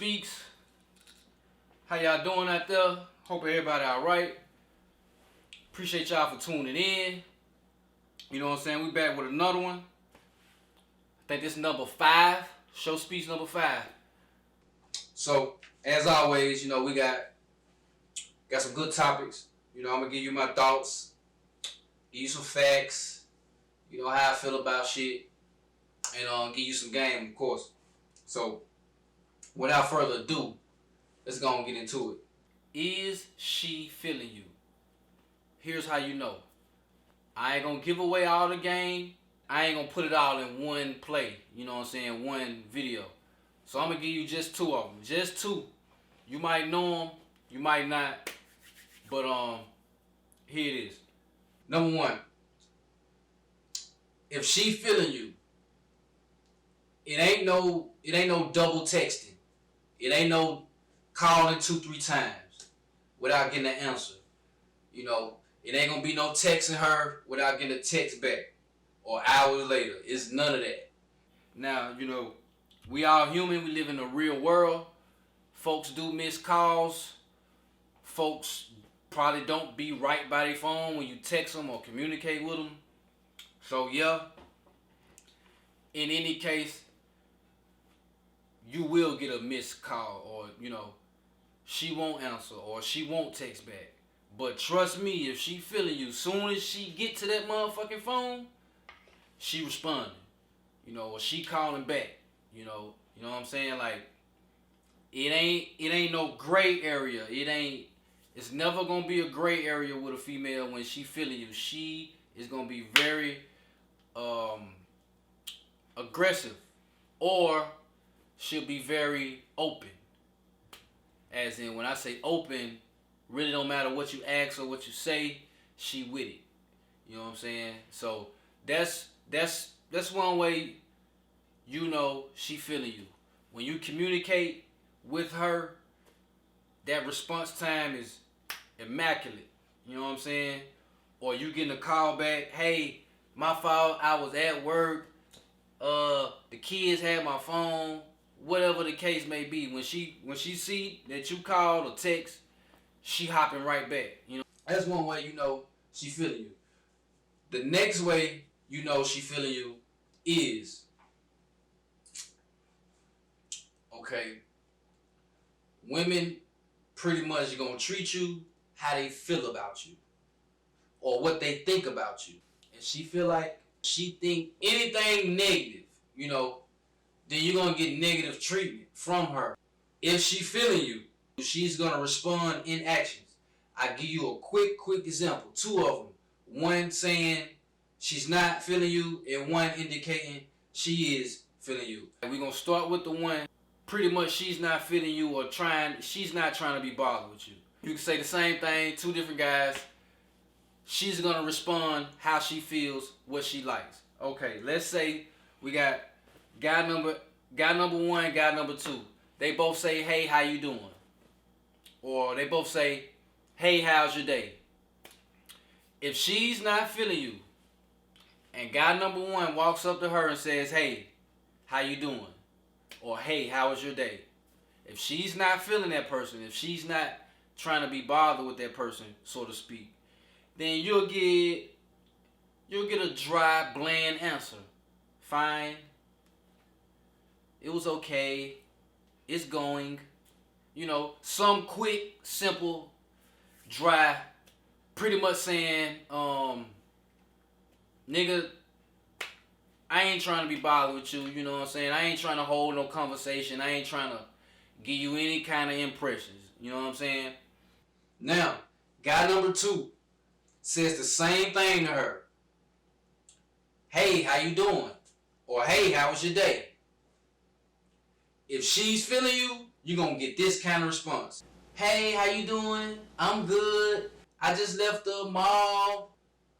Speaks. How y'all doing out there? Hope everybody alright. Appreciate y'all for tuning in. You know what I'm saying? We back with another one. I think this is number 5. Show Speaks number 5. So, as always, you know, we got some good topics. You know, I'm going to give you my thoughts, give you some facts, you know, how I feel about shit, and give you some game, of course. So, without further ado, let's go and get into it. Is she feeling you? Here's how you know. I ain't gonna give away all the game. I ain't gonna put it all in one play. You know what I'm saying? One video. So I'm gonna give you just 2 of them. Just 2. You might know them, you might not. But here it is. Number 1. If she feeling you, it ain't no double texting. It ain't no calling 2-3 times without getting an answer. You know, it ain't gonna be no texting her without getting a text back or hours later. It's none of that. Now, you know, we all human. We live in the real world. Folks do miss calls. Folks probably don't be right by their phone when you text them or communicate with them. So, yeah, in any case, you will get a missed call, or, you know, she won't answer or she won't text back. But trust me, if she feeling you, soon as she get to that motherfucking phone, she responding. You know, or she calling back. You know what I'm saying? Like, it ain't no gray area. It's never gonna be a gray area with a female when she feeling you. She is gonna be very aggressive, or she'll be very open. As in, when I say open, really don't matter what you ask or what you say, she with it. You know what I'm saying? So that's one way you know she feeling you. When you communicate with her, that response time is immaculate. You know what I'm saying? Or you getting a call back, hey, my fault, I was at work, the kids had my phone, whatever the case may be. When she see that you called or text, she hopping right back. You know, that's one way you know she feeling you. The next way you know she feeling you is, okay, women pretty much gonna treat you how they feel about you or what they think about you. And she feel like she think anything negative, you know, then you're gonna get negative treatment from her. If she feeling you, she's gonna respond in actions. I give you a quick example. 2 of them. One saying she's not feeling you, and one indicating she is feeling you. We're gonna start with the one. Pretty much she's not feeling you or she's not trying to be bothered with you. You can say the same thing, 2 different guys. She's gonna respond how she feels, what she likes. Okay, let's say we got guy number 1, guy number 2. They both say, hey, how you doing? Or they both say, hey, how's your day? If she's not feeling you, and guy number 1 walks up to her and says, hey, how you doing? Or hey, how was your day? If she's not feeling that person, if she's not trying to be bothered with that person, so to speak, then you'll get a dry, bland answer. Fine. It was okay. It's going. You know, some quick, simple, dry, pretty much saying, nigga, I ain't trying to be bothered with you, you know what I'm saying? I ain't trying to hold no conversation. I ain't trying to give you any kind of impressions, you know what I'm saying? Now, guy number 2 says the same thing to her. Hey, how you doing? Or hey, how was your day? If she's feeling you, you're going to get this kind of response. Hey, how you doing? I'm good. I just left the mall.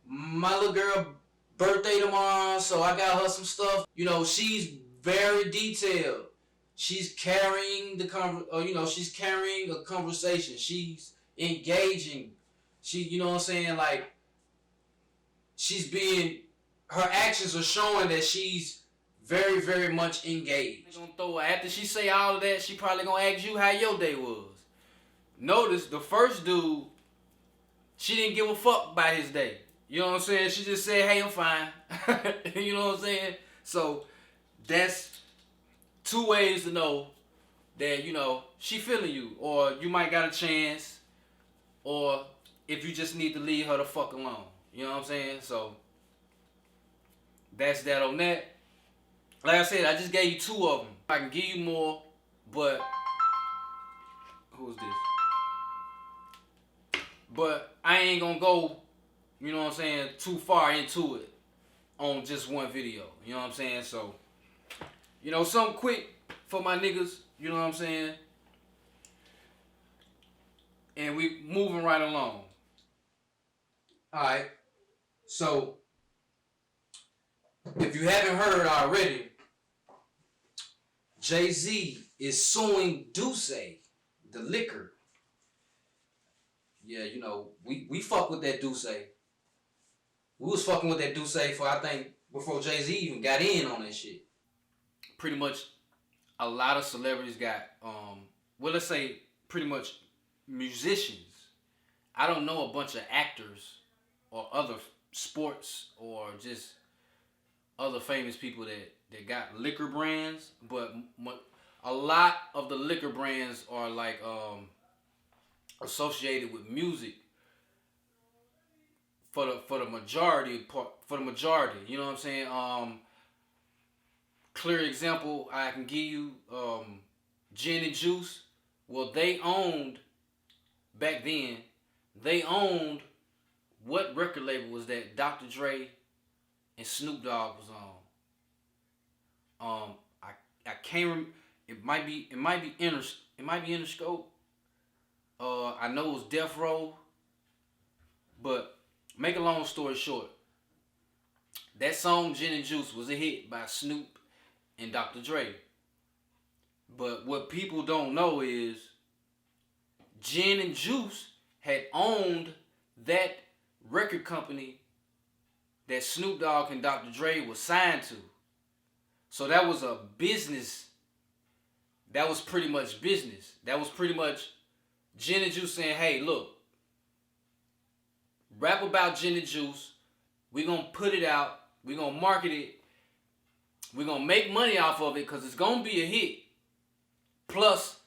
My little girl birthday tomorrow, so I got her some stuff. You know, she's very detailed. She's carrying she's carrying a conversation. She's engaging. You know what I'm saying? Like, her actions are showing that she's very, very much engaged. After she say all of that, she probably gonna ask you how your day was. Notice the first dude, she didn't give a fuck about his day. You know what I'm saying? She just said, hey, I'm fine. You know what I'm saying? So that's two ways to know that, you know, she feeling you, or you might got a chance, or if you just need to leave her the fuck alone. You know what I'm saying? So that's that on that. Like I said, I just gave you two of them. I can give you more, but who's this? But I ain't gonna go, you know what I'm saying, too far into it on just one video. You know what I'm saying? So, you know, something quick for my niggas, you know what I'm saying? And we moving right along. Alright. So, if you haven't heard already, Jay-Z is suing Douce, the liquor. Yeah, you know, we fuck with that Douce. We was fucking with that Douce for, I think, before Jay-Z even got in on that shit. Pretty much a lot of celebrities got, well, let's say pretty much musicians. I don't know a bunch of actors or other sports or just other famous people that got liquor brands, but a lot of the liquor brands are like associated with music for the majority, you know what I'm saying? Clear example I can give you, Gin and Juice. Well, they owned back then. They owned, what record label was that Dr. Dre and Snoop Dogg was on? I can't remember. It might be Interscope. I know it was Death Row. But make a long story short, that song Gin and Juice was a hit by Snoop and Dr. Dre. But what people don't know is Gin and Juice had owned that record company that Snoop Dogg and Dr. Dre was signed to. So that was a business. That was pretty much business. That was pretty much Gin and Juice saying, hey, look, rap about Gin and Juice. We're going to put it out. We're going to market it. We're going to make money off of it because it's going to be a hit. Plus,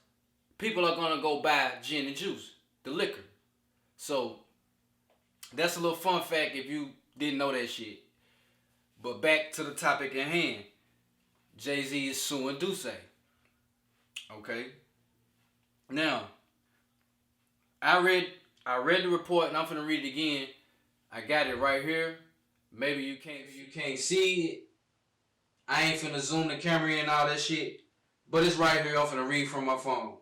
people are going to go buy Gin and Juice, the liquor. So, that's a little fun fact if you didn't know that shit. But back to the topic at hand. Jay-Z is suing Douce. Okay? Now, I read the report and I'm finna read it again. I got it right here. Maybe you can't see it. I ain't finna zoom the camera in and all that shit. But it's right here. I'm finna read from my phone.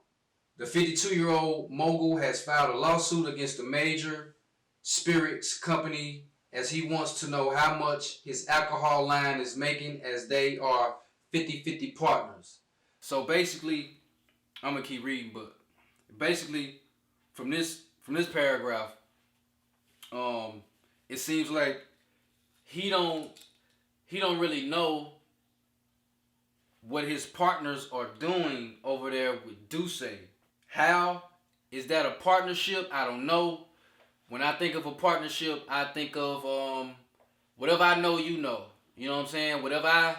The 52-year-old mogul has filed a lawsuit against the major spirits company as he wants to know how much his alcohol line is making, as they are 50-50 partners. So basically, I'm gonna keep reading, but basically from this paragraph, it seems like he don't really know what his partners are doing over there with Douce. How is that a partnership? I don't know. When I think of a partnership, I think of whatever I know, you know. You know what I'm saying? Whatever I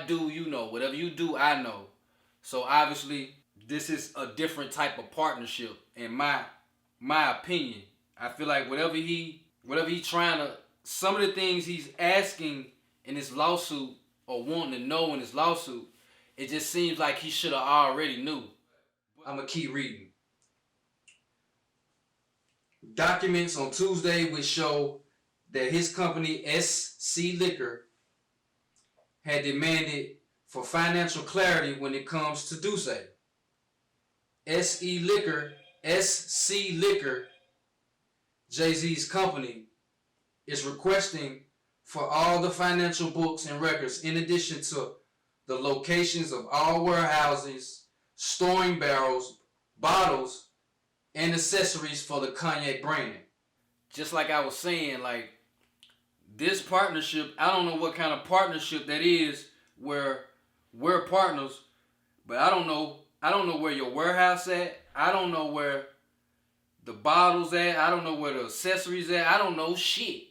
do, you know. Whatever you do, I know. So obviously, this is a different type of partnership, in my opinion. I feel like whatever he trying to, some of the things he's asking in this lawsuit or wanting to know in his lawsuit, it just seems like he should have already knew. I'm gonna keep reading. Documents on Tuesday which show that his company SC Liquor had demanded for financial clarity when it comes to Douce. SC Liquor, Jay-Z's company, is requesting for all the financial books and records in addition to the locations of all warehouses, storing barrels, bottles, and accessories for the cognac brand. Just like I was saying, like, this partnership, I don't know what kind of partnership that is where we're partners, but I don't know where your warehouse at. I don't know where the bottles at. I don't know where the accessories at. I don't know shit,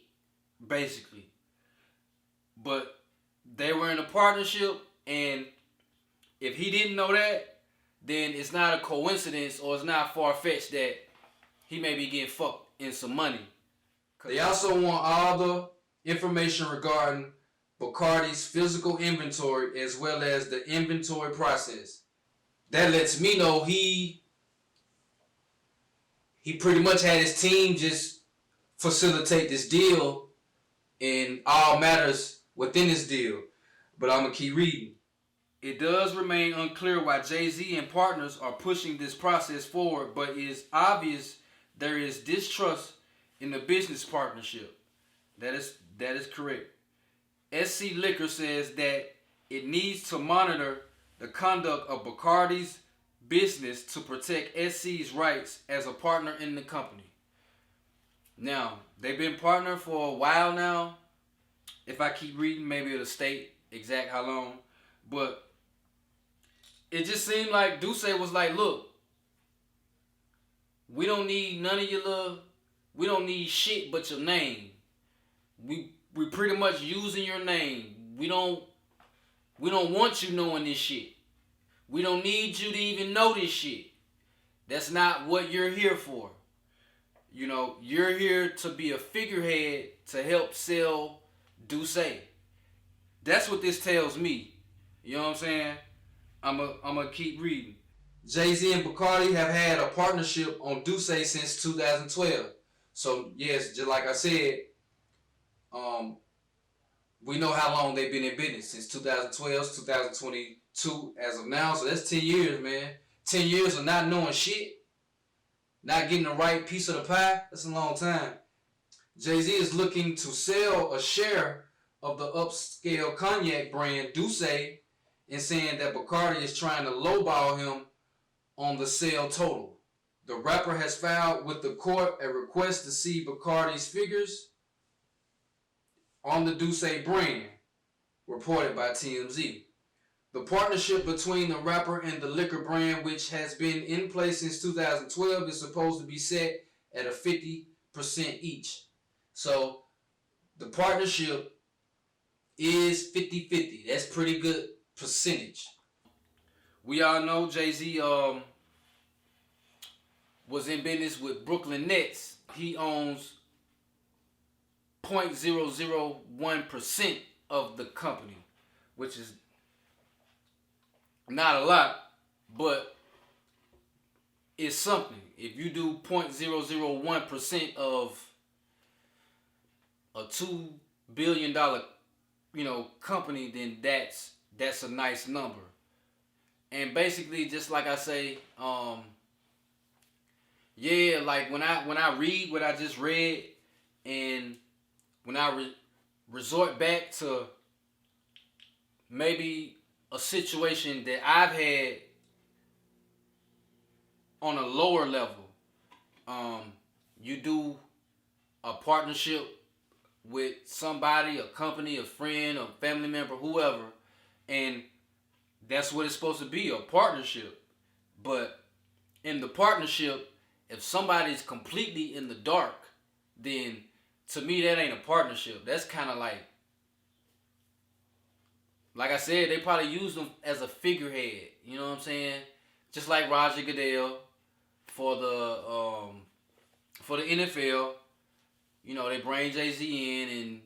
basically. But they were in a partnership, and if he didn't know that, then it's not a coincidence, or it's not far-fetched that he may be getting fucked in some money. They also want all the information regarding Bacardi's physical inventory as well as the inventory process. That lets me know he pretty much had his team just facilitate this deal in all matters within this deal. But I'm going to keep reading. It does remain unclear why Jay-Z and partners are pushing this process forward, but it is obvious there is distrust in the business partnership. That is correct. SC Liquor says that it needs to monitor the conduct of Bacardi's business to protect SC's rights as a partner in the company. Now, they've been partnered for a while now. If I keep reading, maybe it'll state exact how long. But it just seemed like Duce was like, look, we don't need none of your love. We don't need shit but your name. We pretty much using your name. We don't want you knowing this shit. We don't need you to even know this shit. That's not what you're here for. You know, you're here to be a figurehead to help sell Duce. That's what this tells me. You know what I'm saying? I'm a keep reading. Jay-Z and Bacardi have had a partnership on Duce since 2012. So, yes, just like I said, we know how long they've been in business. Since 2012, 2022 as of now. So that's 10 years, man. 10 years of not knowing shit. Not getting the right piece of the pie. That's a long time. Jay-Z is looking to sell a share of the upscale cognac brand Duce and saying that Bacardi is trying to lowball him on the sale total. The rapper has filed with the court a request to see Bacardi's figures on the Duce brand, reported by TMZ. The partnership between the rapper and the liquor brand, which has been in place since 2012, is supposed to be set at a 50% each. So the partnership is 50-50. That's pretty good percentage. We all know Jay-Z was in business with Brooklyn Nets. He owns 0.001% of the company, which is not a lot, but it's something. If you do 0.001% of a $2 billion, company, then that's a nice number. And basically, just like I say, like when I read what I just read, and when I resort back to maybe a situation that I've had on a lower level, you do a partnership with somebody, a company, a friend, a family member, whoever, and that's what it's supposed to be, a partnership. But in the partnership, if somebody's completely in the dark, then to me that ain't a partnership. That's kind of like I said, they probably use them as a figurehead. You know what I'm saying? Just like Roger Goodell for the NFL. They bring Jay-Z in and,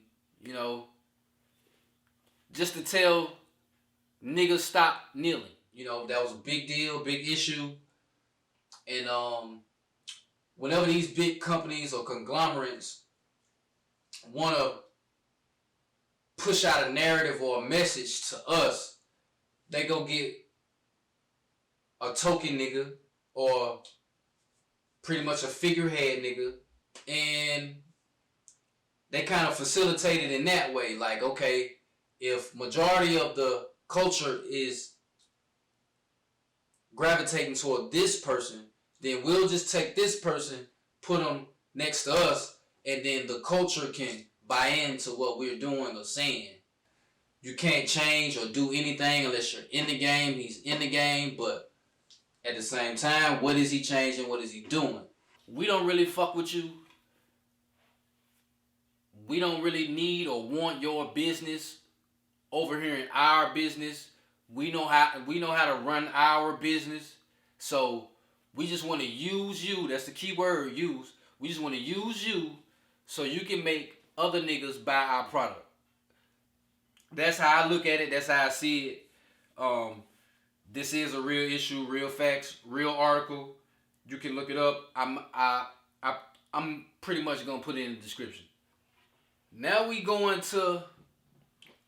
just to tell niggas stop kneeling. That was a big deal, big issue. And whenever these big companies or conglomerates want to push out a narrative or a message to us, they go get a token nigga or pretty much a figurehead nigga, and they kind of facilitate it in that way. Like, okay, if majority of the culture is gravitating toward this person, then we'll just take this person, put them next to us, and then the culture can buy into what we're doing or saying. you can't change or do anything unless you're in the game. He's in the game, but at the same time, what is he changing? What is he doing? We don't really fuck with you. We don't really need or want your business over here in our business. We know how to run our business. So we just want to use you. That's the key word, use. We just want to use you so you can make other niggas buy our product. That's how I look at it. That's how I see it. This is a real issue, real facts, real article. You can look it up. I'm pretty much gonna put it in the description. Now we go into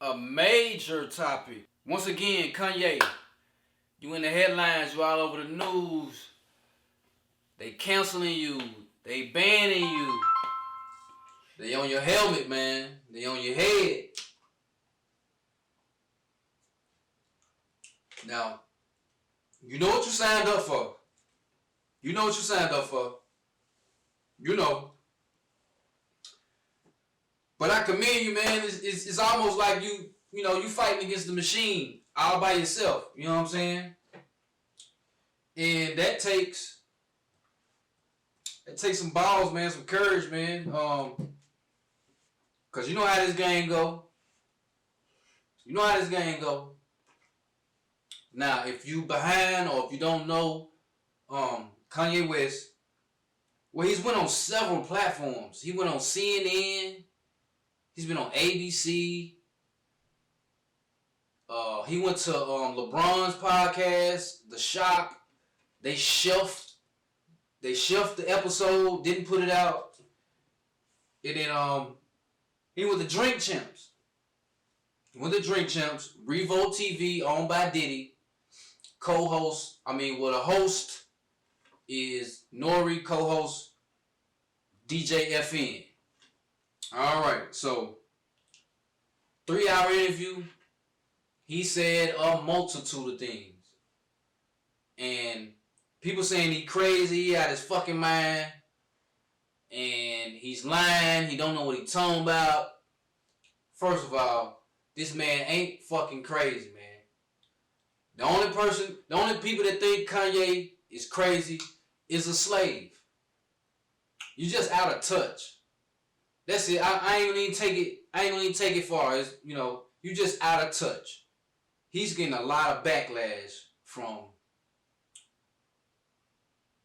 a major topic. Once again, Kanye, you in the headlines, you all over the news. They canceling you. They banning you. They on your helmet, man. They on your head. Now, you know what you signed up for. You know what you signed up for. You know. But I commend you, man. It's almost like you fighting against the machine all by yourself. You know what I'm saying? And that takes some balls, man, some courage, man. Cause you know how this game go. You know how this game go. Now, if you behind or if you don't know, Kanye West, well, he's went on several platforms. He went on CNN. He's been on ABC. He went to LeBron's podcast, The Shop. They shelved the episode, didn't put it out. And then he went to Drink Champs. Revolt TV, owned by Diddy. The host is Nori, co-host DJ FN. Alright, so 3-hour interview. He said a multitude of things. And people saying he crazy, he out his fucking mind. And he's lying, he don't know what he's talking about. First of all, this man ain't fucking crazy, man. The only people that think Kanye is crazy is a slave. You just out of touch. That's it. I ain't gonna even take it far. It's, you just out of touch. He's getting a lot of backlash from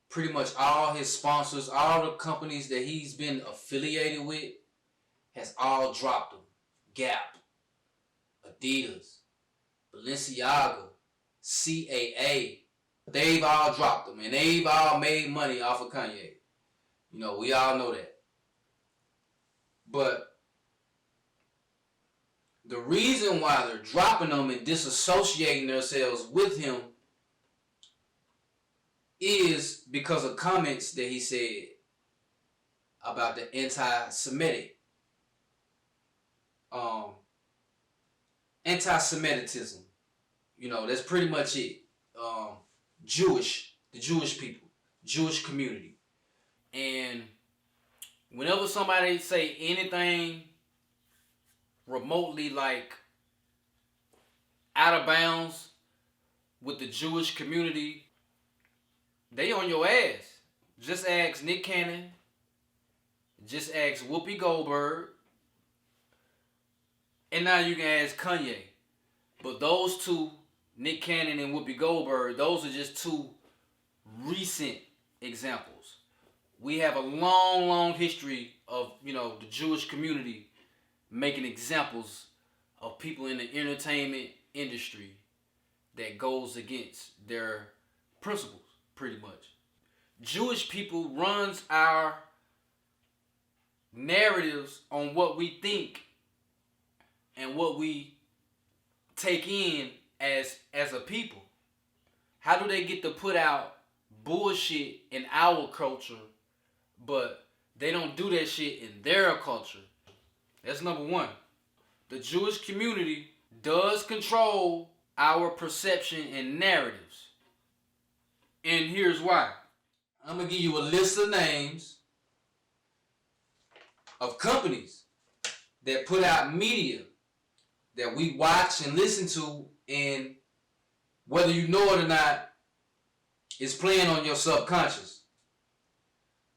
pretty much all his sponsors, all the companies that he's been affiliated with, has all dropped him. Gap, Adidas, Balenciaga, CAA. They've all dropped him, and they've all made money off of Kanye. We all know that. But the reason why they're dropping them and disassociating themselves with him is because of comments that he said about the anti-Semitic, anti-Semitism. That's pretty much it. The Jewish people, Jewish community. And whenever somebody say anything remotely like out of bounds with the Jewish community, they on your ass. Just ask Nick Cannon. Just ask Whoopi Goldberg. And now you can ask Kanye. But those two, Nick Cannon and Whoopi Goldberg, those are just two recent examples. We have a long, long history of, the Jewish community making examples of people in the entertainment industry that goes against their principles, pretty much. Jewish people runs our narratives on what we think and what we take in as a people. How do they get to put out bullshit in our culture, but they don't do that shit in their culture? That's number one. The Jewish community does control our perception and narratives. And here's why. I'm going to give you a list of names of companies that put out media that we watch and listen to, and whether you know it or not, it's playing on your subconscious.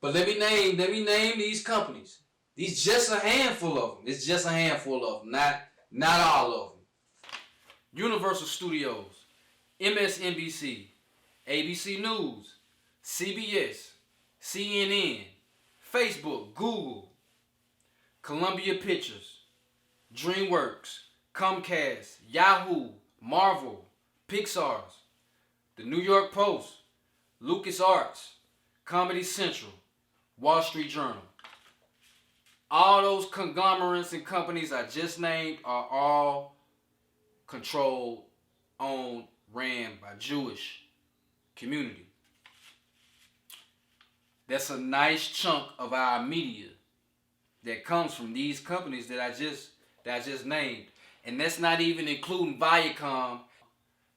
But let me name these companies. These just a handful of them. It's just a handful of them, not all of them. Universal Studios, MSNBC, ABC News, CBS, CNN, Facebook, Google, Columbia Pictures, DreamWorks, Comcast, Yahoo, Marvel, Pixar's, The New York Post, LucasArts, Comedy Central, Wall Street Journal. All those conglomerates and companies I just named are all controlled, owned, ran by Jewish community. That's a nice chunk of our media that comes from these companies that I just named. And that's not even including Viacom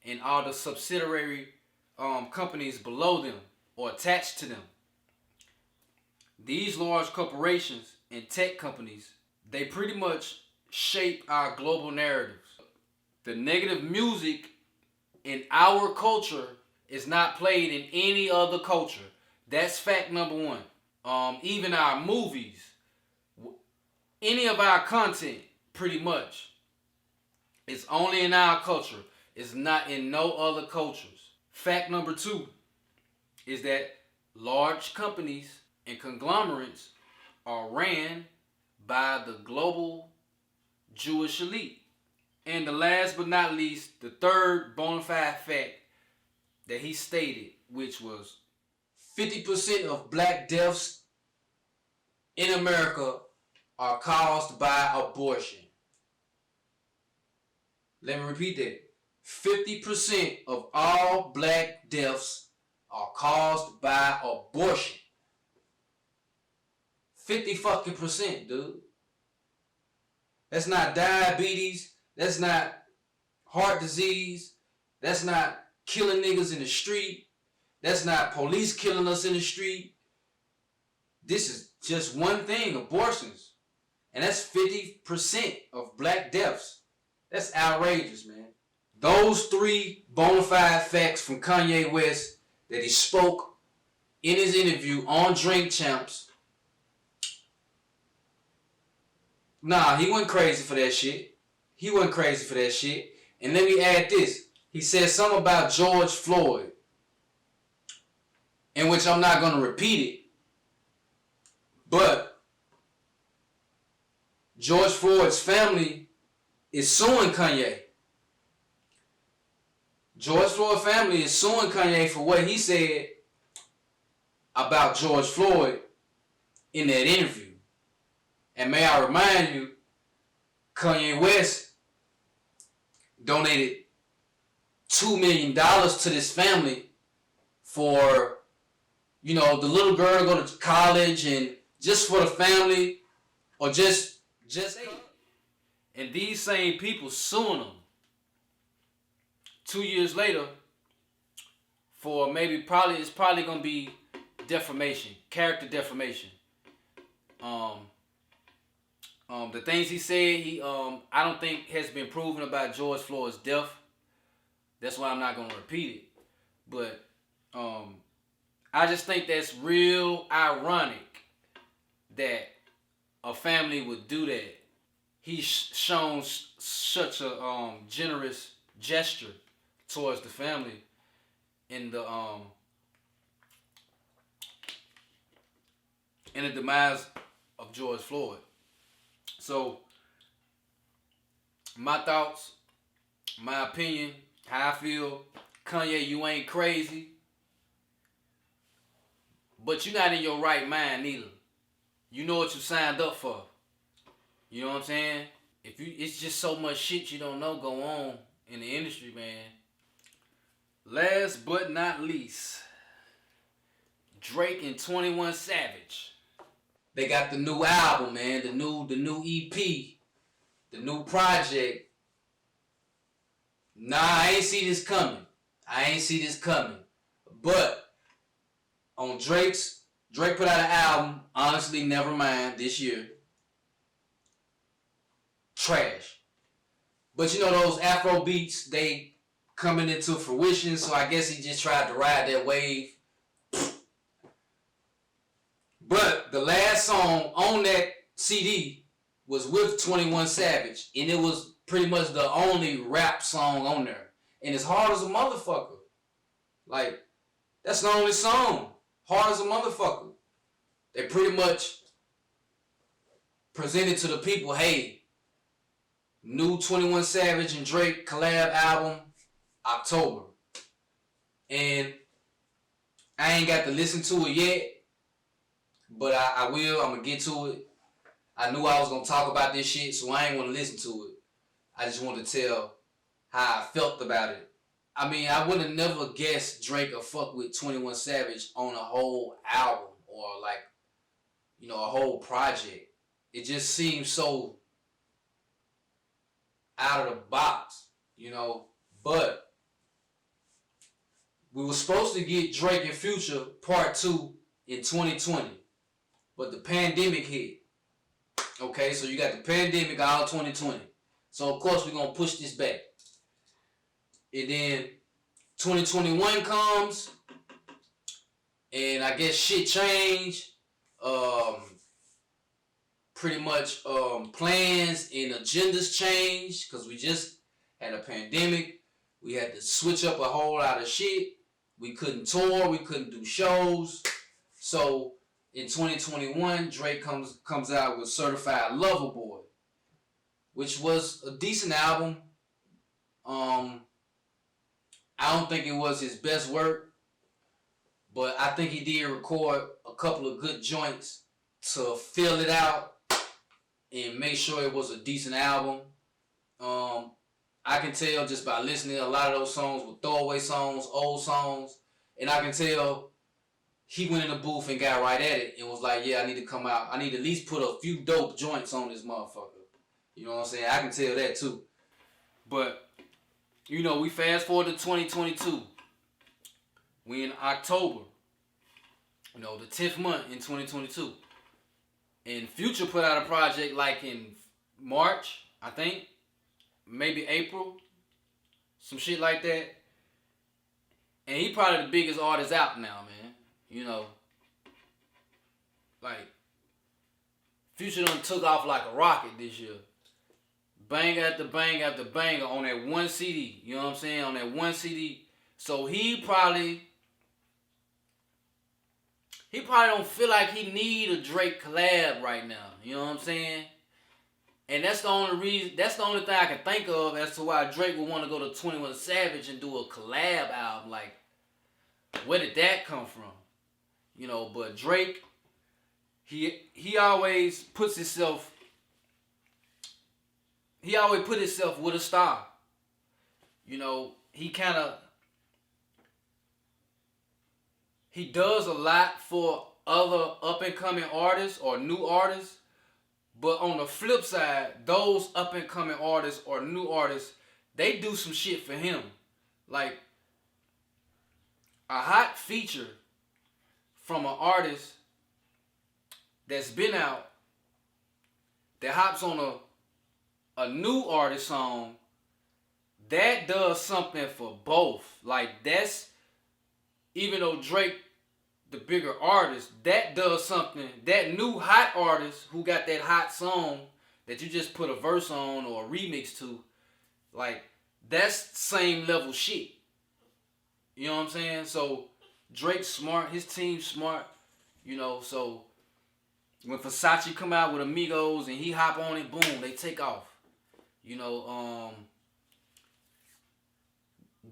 and all the subsidiary companies below them or attached to them. These large corporations and tech companies, they pretty much shape our global narratives. The negative music in our culture is not played in any other culture. That's fact number one. Even our movies, any of our content, pretty much, is only in our culture. It's not in no other cultures. Fact number two is that large companies and conglomerates are ran by the global Jewish elite. And the last but not least, the third bona fide fact that he stated, which was 50% of black deaths in America are caused by abortion. Let me repeat that. 50% of all black deaths are caused by abortion. 50 fucking percent, dude. That's not diabetes. That's not heart disease. That's not killing niggas in the street. That's not police killing us in the street. This is just one thing, abortions. And that's 50% of black deaths. That's outrageous, man. Those three bona fide facts from Kanye West that he spoke in his interview on Drink Champs. Nah, he wasn't crazy for that shit. He wasn't crazy for that shit. And let me add this. He said something about George Floyd, in which I'm not going to repeat it. But George Floyd's family is suing Kanye. George Floyd's family is suing Kanye for what he said about George Floyd in that interview. And may I remind you, Kanye West donated $2 million to this family for, the little girl to go to college and just for the family, or just. And these same people suing him 2 years later for it's probably gonna be defamation, character defamation. The things he said, I don't think has been proven about George Floyd's death. That's why I'm not gonna repeat it. But I just think that's real ironic that a family would do that. He's shown such a generous gesture towards the family in the demise of George Floyd. So, my thoughts, my opinion, how I feel, Kanye, you ain't crazy, but you're not in your right mind neither. You know what you signed up for. You know what I'm saying? It's just so much shit you don't know go on in the industry, man. Last but not least, Drake and 21 Savage. They got the new album, man. The new EP, the new project. Nah, I ain't see this coming. But on Drake put out an album, Honestly Nevermind, this year. Trash. But you know those Afro beats, they coming into fruition, so I guess he just tried to ride that wave. But the last song on that CD was with 21 Savage, and it was pretty much the only rap song on there. And it's hard as a motherfucker. Like, that's the only song. Hard as a motherfucker. They pretty much presented to the people, hey, new 21 Savage and Drake collab album, October. And I ain't got to listen to it yet, but I will. I'm going to get to it. I knew I was going to talk about this shit, so I ain't want to listen to it. I just want to tell how I felt about it. I mean, I would have never guessed Drake would fuck with 21 Savage on a whole album or like, you know, a whole project. It just seems so out of the box, you know. But we were supposed to get Drake and Future Part 2 in 2020. But the pandemic hit. Okay, so you got the pandemic all 2020. So of course we're going to push this back. And then 2021 comes. And I guess shit changed. Pretty much plans and agendas changed because we just had a pandemic. We had to switch up a whole lot of shit. We couldn't tour. We couldn't do shows. So in 2021, Drake comes out with Certified Lover Boy, which was a decent album. I don't think it was his best work, but I think he did record a couple of good joints to fill it out and make sure it was a decent album. I can tell just by listening to a lot of those songs were throwaway songs, old songs, and I can tell he went in the booth and got right at it and was like, yeah, I need to come out. I need to at least put a few dope joints on this motherfucker. You know what I'm saying? I can tell that too. But, you know, we fast forward to 2022. We in October. You know, the 10th month in 2022. And Future put out a project like in March, I think. Maybe April. Some shit like that. And he probably the biggest artist out now, man. You know. Like, Future done took off like a rocket this year. Bang after bang after banger on that one CD. You know what I'm saying? On that one CD. So he probably don't feel like he need a Drake collab right now. You know what I'm saying? And that's the only reason, that's the only thing I can think of as to why Drake would want to go to 21 Savage and do a collab album. Like, where did that come from? You know, but Drake, he always puts himself, he always put himself with a star. You know, he does a lot for other up-and-coming artists or new artists. But on the flip side, those up-and-coming artists or new artists, they do some shit for him. Like, a hot feature from an artist that's been out that hops on a new artist song, that does something for both. Like, that's, even though Drake the bigger artist, that does something. That new hot artist who got that hot song that you just put a verse on or a remix to, like, that's same level shit. You know what I'm saying? So Drake's smart, his team's smart, you know. So when Versace come out with Amigos and he hop on it, boom, they take off. You know,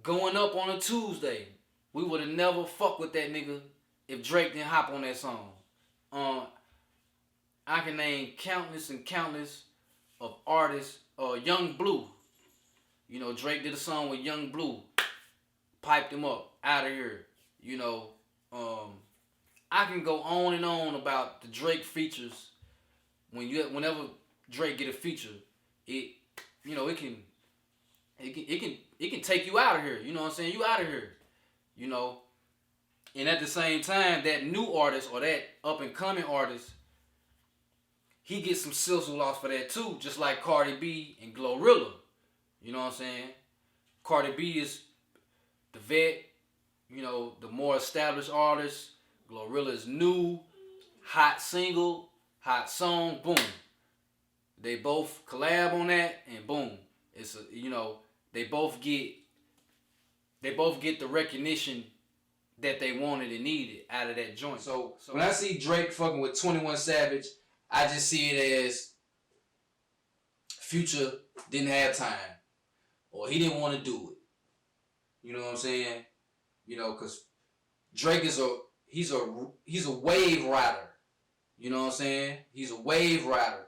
going up on a Tuesday, we would have never fucked with that nigga if Drake didn't hop on that song. I can name countless and countless of artists. Young Blue. You know, Drake did a song with Young Blue. Piped him up. Out of here. You know, I can go on and on about the Drake features. Whenever Drake get a feature, it can take you out of here. You know what I'm saying? You out of here. You know. And at the same time, that new artist or that up-and-coming artist, he gets some sizzle off for that too, just like Cardi B and Glorilla. You know what I'm saying? Cardi B is the vet, you know, the more established artist. Glorilla's new, hot single, hot song, boom. They both collab on that, and boom. It's a, you know, they both get the recognition that they wanted and needed out of that joint. So when I see Drake fucking with 21 Savage, I just see it as Future didn't have time, or he didn't want to do it. You know what I'm saying? You know, cause Drake is he's a wave rider. You know what I'm saying? He's a wave rider.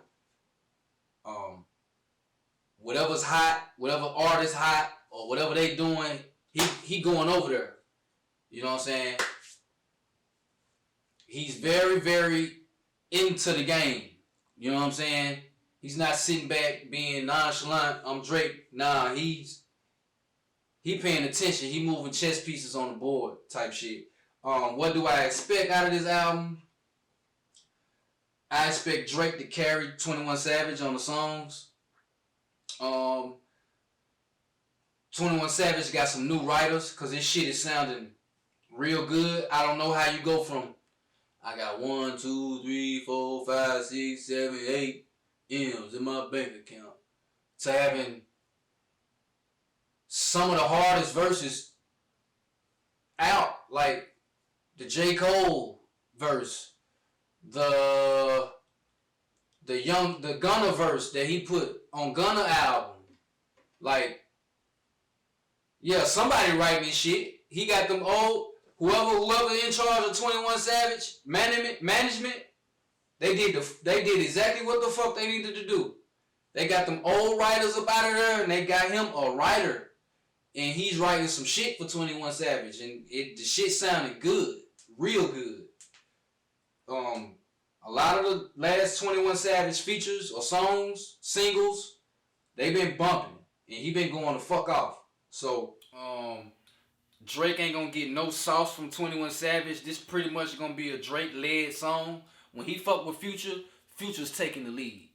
Whatever's hot, whatever artist hot, or whatever they doing, he going over there. You know what I'm saying? He's very, very into the game. You know what I'm saying? He's not sitting back being nonchalant. I'm Drake. Nah, he paying attention. He moving chess pieces on the board type shit. What do I expect out of this album? I expect Drake to carry 21 Savage on the songs. 21 Savage got some new writers because this shit is sounding real good. I don't know how you go from I got 1, 2, 3, 4, 5, 6, 7, 8 M's in my bank account to having some of the hardest verses out, like the J. Cole verse, the Gunna verse that he put on Gunna album. Like, yeah, somebody writing this shit. He got them old, whoever in charge of 21 Savage management, they did exactly what the fuck they needed to do. They got them old writers up out of there, and they got him a writer, and he's writing some shit for 21 Savage, and the shit sounded good, real good. A lot of the last 21 Savage features or songs, singles, they been bumping, and he been going the fuck off. So, Drake ain't gonna get no sauce from 21 Savage. This pretty much gonna be a Drake-led song. When he fuck with Future, Future's taking the lead.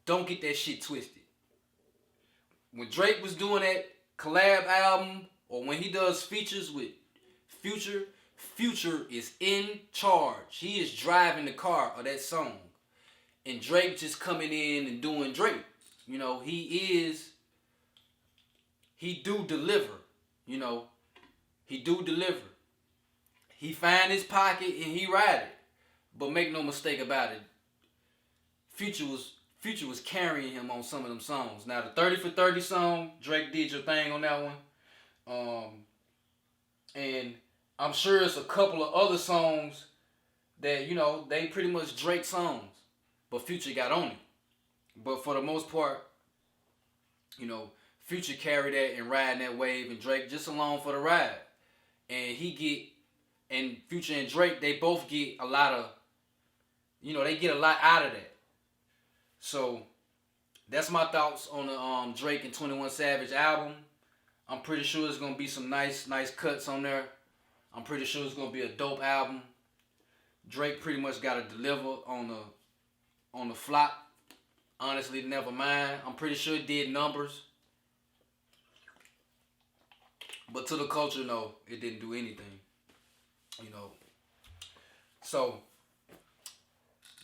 Don't get that shit twisted. When Drake was doing that collab album, or when he does features with Future, Future is in charge. He is driving the car of that song. And Drake just coming in and doing Drake. You know, he do deliver. You know, he do deliver. He find his pocket and he ride it. But make no mistake about it, Future was carrying him on some of them songs. Now the 30 for 30 song, Drake did your thing on that one. And I'm sure it's a couple of other songs that, you know, they pretty much Drake songs. But Future got on it. But for the most part, you know, Future carried that and riding that wave, and Drake just along for the ride. And Future and Drake, they both get a lot of, you know, they get a lot out of that. So that's my thoughts on the Drake and 21 Savage album. I'm pretty sure there's gonna be some nice cuts on there. I'm pretty sure it's gonna be a dope album. Drake pretty much got to deliver on the flop. Honestly, never mind. I'm pretty sure it did numbers. But to the culture, no, it didn't do anything. You know. So,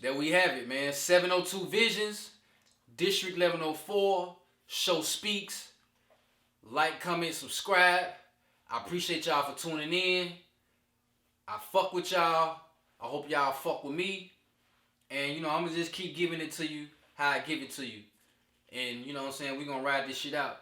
there we have it, man. 702 Visions, District 1104, Show Speaks. Like, comment, subscribe. I appreciate y'all for tuning in. I fuck with y'all. I hope y'all fuck with me. And, you know, I'm going to just keep giving it to you how I give it to you. And, you know what I'm saying, we're going to ride this shit out.